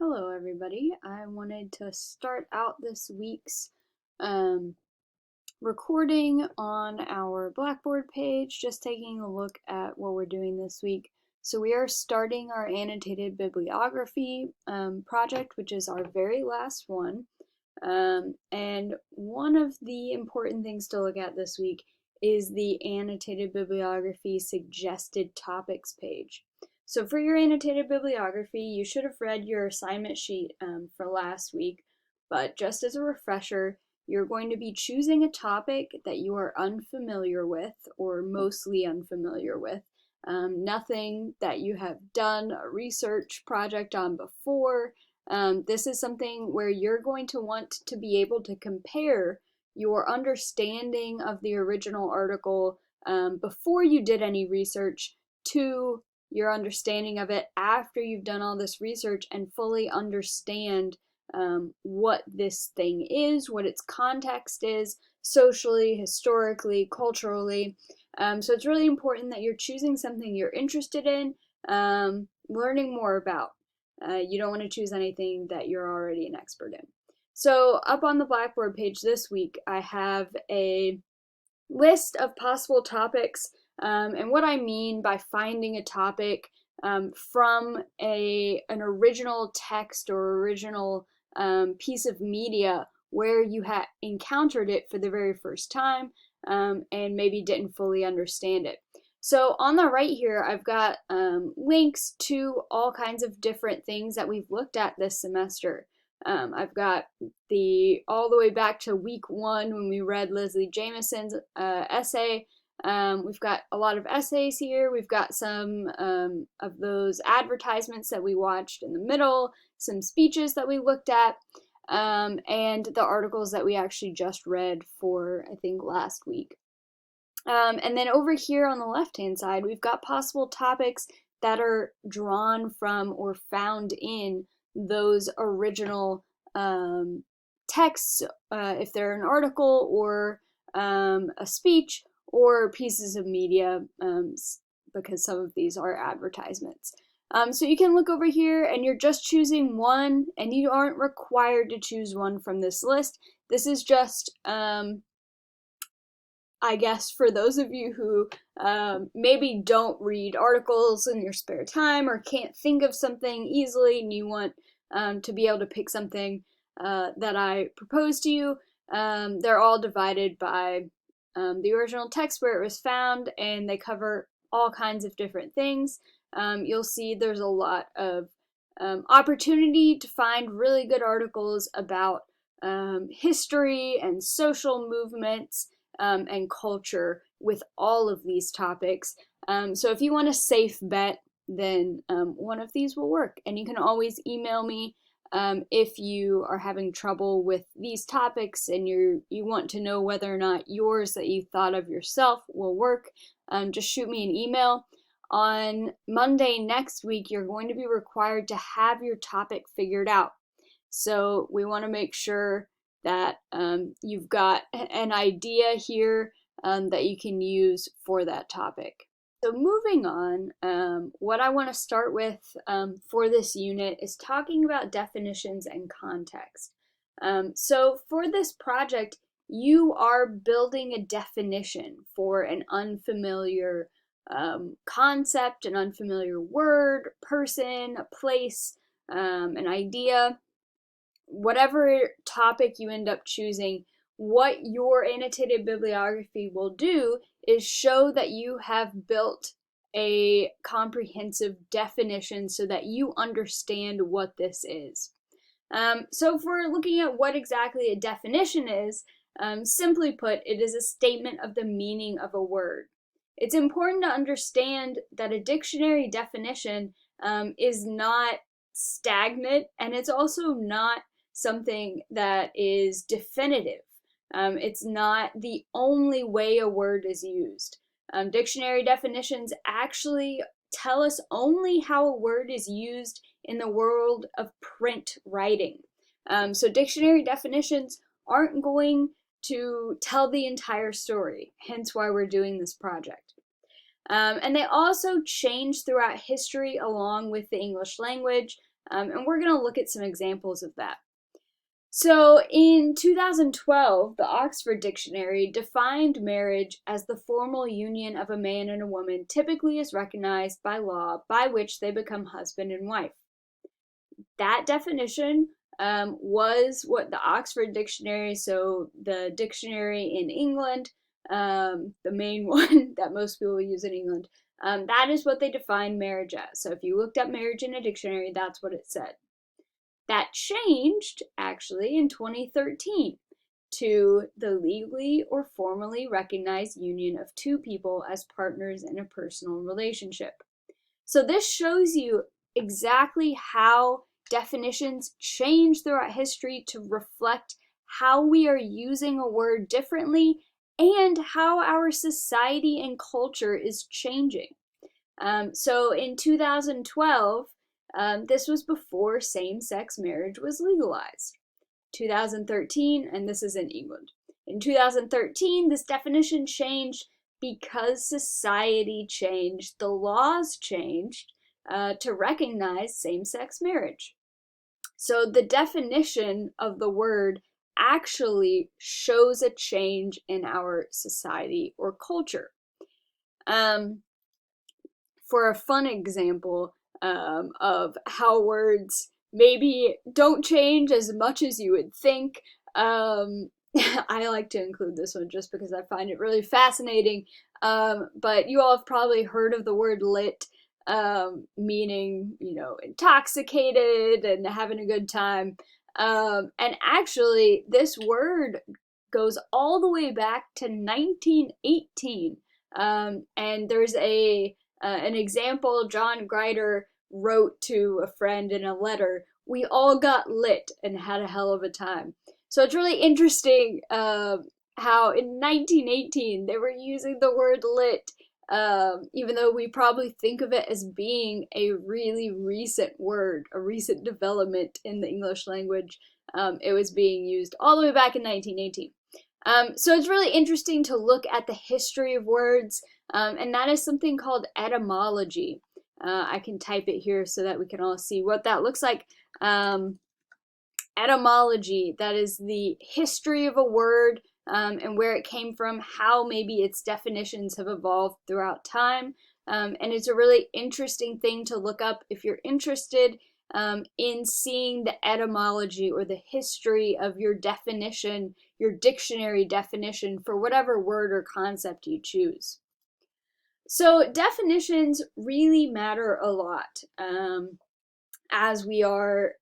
Hello everybody. I wanted to start out this week's recording on our Blackboard page, just taking a look at what we're doing this week. So we are starting our annotated bibliography project, which is our very last one. And one of the important things to look at this week is the annotated bibliography suggested topics page. So for your annotated bibliography, you should have read your assignment sheet for last week, but just as a refresher, you're going to be choosing a topic that you are unfamiliar with or mostly unfamiliar with. Nothing that you have done a research project on before. This is something where you're going to want to be able to compare your understanding of the original article before you did any research to your understanding of it after you've done all this research and fully understand what this thing is, what its context is, socially, historically, culturally. So it's really important that you're choosing something you're interested in, learning more about. You don't want to choose anything that you're already an expert in. So up on the Blackboard page this week, I have a list of possible topics. And what I mean by finding a topic from an original text or original piece of media where you had encountered it for the very first time and maybe didn't fully understand it. So on the right here, I've got links to all kinds of different things that we've looked at this semester. I've got all the way back to week 1 when we read Leslie Jamison's essay. We've got a lot of essays here. We've got some of those advertisements that we watched in the middle, some speeches that we looked at, and the articles that we actually just read for, I think, last week. And then over here on the left-hand side, we've got possible topics that are drawn from or found in those original texts, if they're an article or a speech or pieces of media, because some of these are advertisements. So you can look over here and you're just choosing one, and you aren't required to choose one from this list. This is just I guess for those of you who maybe don't read articles in your spare time or can't think of something easily and you want to be able to pick something that I propose to you, they're all divided by the original text where it was found, and they cover all kinds of different things. You'll see there's a lot of opportunity to find really good articles about history and social movements and culture with all of these topics. So if you want a safe bet, then one of these will work. And you can always email me if you are having trouble with these topics and you want to know whether or not yours that you thought of yourself will work. Just shoot me an email. On Monday next week, you're going to be required to have your topic figured out. So we want to make sure that you've got an idea here that you can use for that topic. So moving on, what I want to start with for this unit is talking about definitions and context. So for this project, you are building a definition for an unfamiliar concept, an unfamiliar word, person, a place, an idea. Whatever topic you end up choosing, what your annotated bibliography will do is show that you have built a comprehensive definition so that you understand what this is. So if we're looking at what exactly a definition is, simply put, it is a statement of the meaning of a word. It's important to understand that a dictionary definition is not stagnant, and it's also not something that is definitive. It's not the only way a word is used. Dictionary definitions actually tell us only how a word is used in the world of print writing. So dictionary definitions aren't going to tell the entire story, hence why we're doing this project. And they also change throughout history along with the English language. And we're going to look at some examples of that. So in 2012, the Oxford Dictionary defined marriage as the formal union of a man and a woman, typically as recognized by law, by which they become husband and wife. That definition was what the Oxford Dictionary, so the dictionary in England, the main one that most people use in England, that is what they define marriage as. So if you looked up marriage in a dictionary, that's what it said. That changed, actually, in 2013 to the legally or formally recognized union of two people as partners in a personal relationship. So this shows you exactly how definitions change throughout history to reflect how we are using a word differently and how our society and culture is changing. So in 2012, this was before same-sex marriage was legalized. 2013, and this is in England. In 2013, this definition changed because society changed, the laws changed to recognize same-sex marriage. So the definition of the word actually shows a change in our society or culture. For a fun example of how words maybe don't change as much as you would think, I like to include this one just because I find it really fascinating. But you all have probably heard of the word lit, meaning, intoxicated and having a good time. And actually, this word goes all the way back to 1918. And there's an example John Grider wrote to a friend in a letter. We all got lit and had a hell of a time. So it's really interesting how in 1918 they were using the word lit, even though we probably think of it as being a really recent word, a recent development in the English language. It was being used all the way back in 1918. So it's really interesting to look at the history of words, and that is something called etymology. I can type it here so that we can all see what that looks like. Etymology, that is the history of a word and where it came from, how maybe its definitions have evolved throughout time. And it's a really interesting thing to look up if you're interested in seeing the etymology or the history of your definition, your dictionary definition for whatever word or concept you choose. So definitions really matter a lot as we are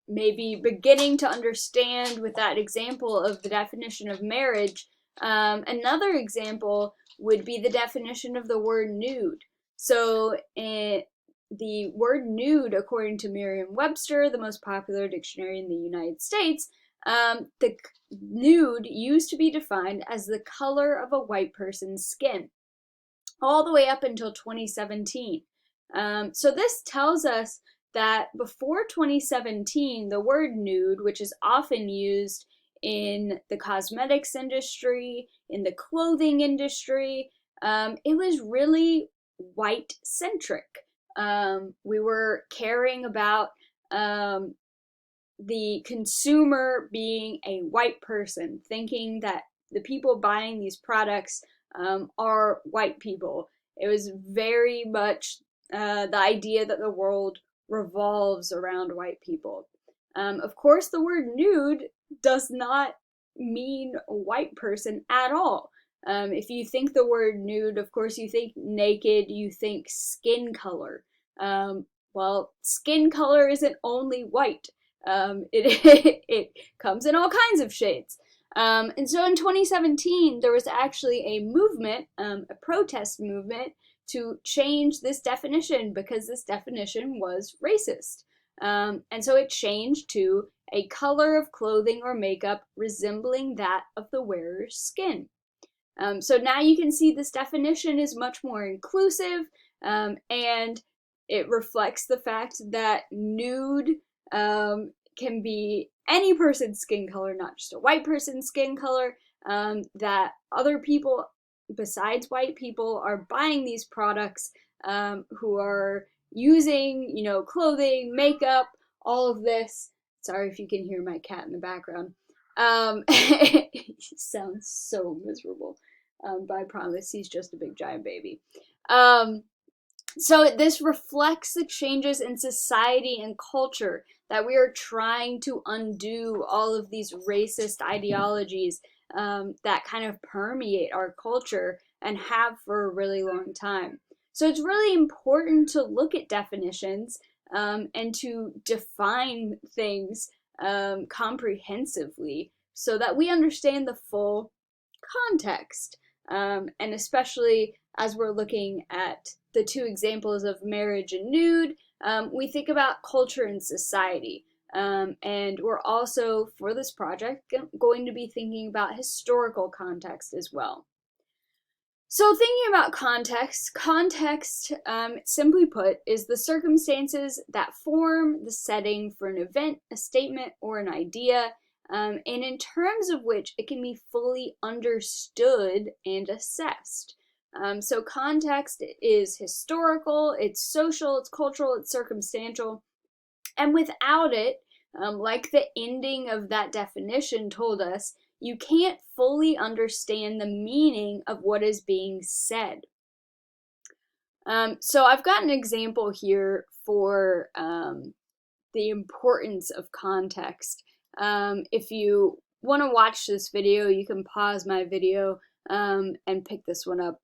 maybe beginning to understand with that example of the definition of marriage. Another example would be the definition of the word nude. So the word nude, according to Merriam-Webster, the most popular dictionary in the United States, the nude used to be defined as the color of a white person's skin, all the way up until 2017. So this tells us that before 2017, the word nude, which is often used in the cosmetics industry, in the clothing industry, it was really white-centric. We were caring about the consumer being a white person, thinking that the people buying these products are white people. It was very much the idea that the world revolves around white people. Of course, the word nude does not mean a white person at all. If you think the word nude, of course you think naked, you think skin color. Well, skin color isn't only white. It comes in all kinds of shades. And so in 2017, there was actually a movement, a protest movement, to change this definition because this definition was racist. And so it changed to a color of clothing or makeup resembling that of the wearer's skin. So now you can see this definition is much more inclusive, and it reflects the fact that nude can be any person's skin color, not just a white person's skin color, that other people besides white people are buying these products who are, using, clothing, makeup, all of this. Sorry if you can hear my cat in the background. He sounds so miserable, but I promise he's just a big giant baby. So this reflects the changes in society and culture, that we are trying to undo all of these racist ideologies that kind of permeate our culture and have for a really long time. So it's really important to look at definitions and to define things comprehensively so that we understand the full context. And especially as we're looking at the two examples of marriage and nude, we think about culture and society. And we're also, for this project, going to be thinking about historical context as well. So thinking about context, simply put, is the circumstances that form the setting for an event, a statement, or an idea, and in terms of which it can be fully understood and assessed. So context is historical, it's social, it's cultural, it's circumstantial, and without it, like the ending of that definition told us, you can't fully understand the meaning of what is being said. So I've got an example here for the importance of context. If you want to watch this video, you can pause my video and pick this one up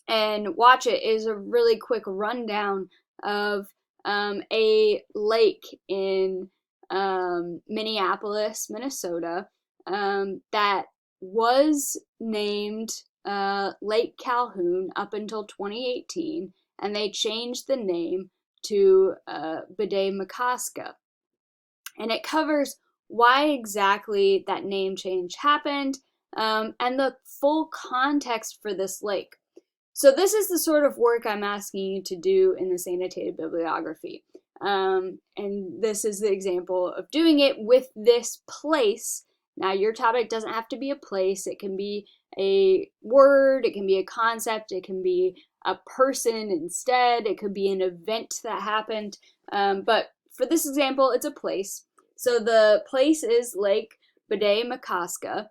and watch it. It is a really quick rundown of a lake in Minneapolis, Minnesota, that was named Lake Calhoun up until 2018, and they changed the name to Bidet-Makaska. And it covers why exactly that name change happened and the full context for this lake. So this is the sort of work I'm asking you to do in this annotated bibliography. And this is the example of doing it with this place. Now, your topic doesn't have to be a place. It can be a word, it can be a concept, it can be a person instead, it could be an event that happened. But for this example, it's a place. So the place is Lake Bidet-Makaska.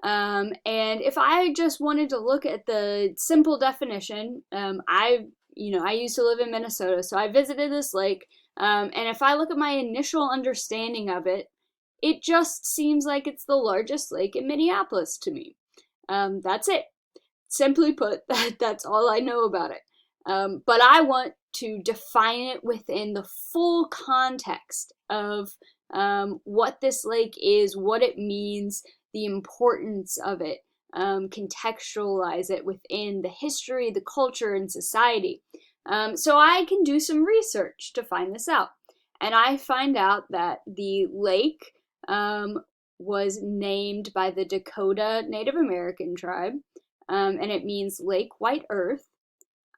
And if I just wanted to look at the simple definition, I used to live in Minnesota, so I visited this lake, and if I look at my initial understanding of it, it just seems like it's the largest lake in Minneapolis to me. That's it. Simply put, that's all I know about it. But I want to define it within the full context of what this lake is, what it means, the importance of it, contextualize it within the history, the culture, and society. So I can do some research to find this out. And I find out that the lake was named by the Dakota Native American tribe, and it means Lake White Earth.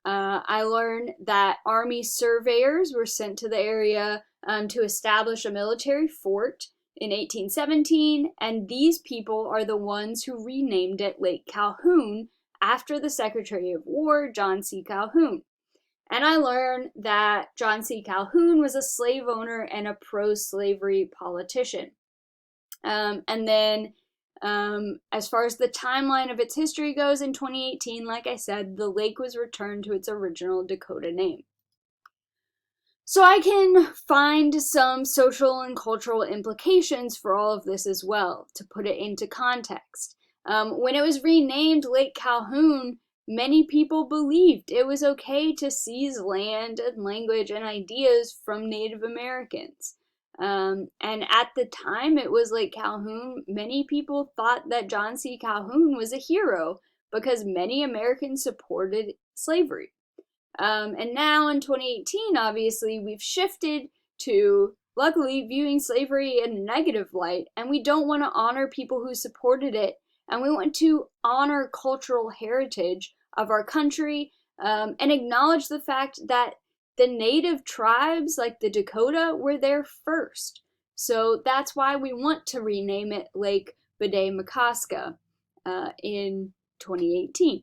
I learned that Army surveyors were sent to the area to establish a military fort in 1817, and these people are the ones who renamed it Lake Calhoun after the Secretary of War, John C. Calhoun. And I learned that John C. Calhoun was a slave owner and a pro-slavery politician. And then as far as the timeline of its history goes, in 2018, like I said, the lake was returned to its original Dakota name. So I can find some social and cultural implications for all of this as well, to put it into context. When it was renamed Lake Calhoun, many people believed it was okay to seize land and language and ideas from Native Americans. And at the time it was Lake Calhoun, many people thought that John C. Calhoun was a hero because many Americans supported slavery. And now in 2018, obviously, we've shifted to, luckily, viewing slavery in a negative light, and we don't want to honor people who supported it, and we want to honor cultural heritage of our country, and acknowledge the fact that the native tribes, like the Dakota, were there first. So that's why we want to rename it Lake Bidet-Makaska in 2018.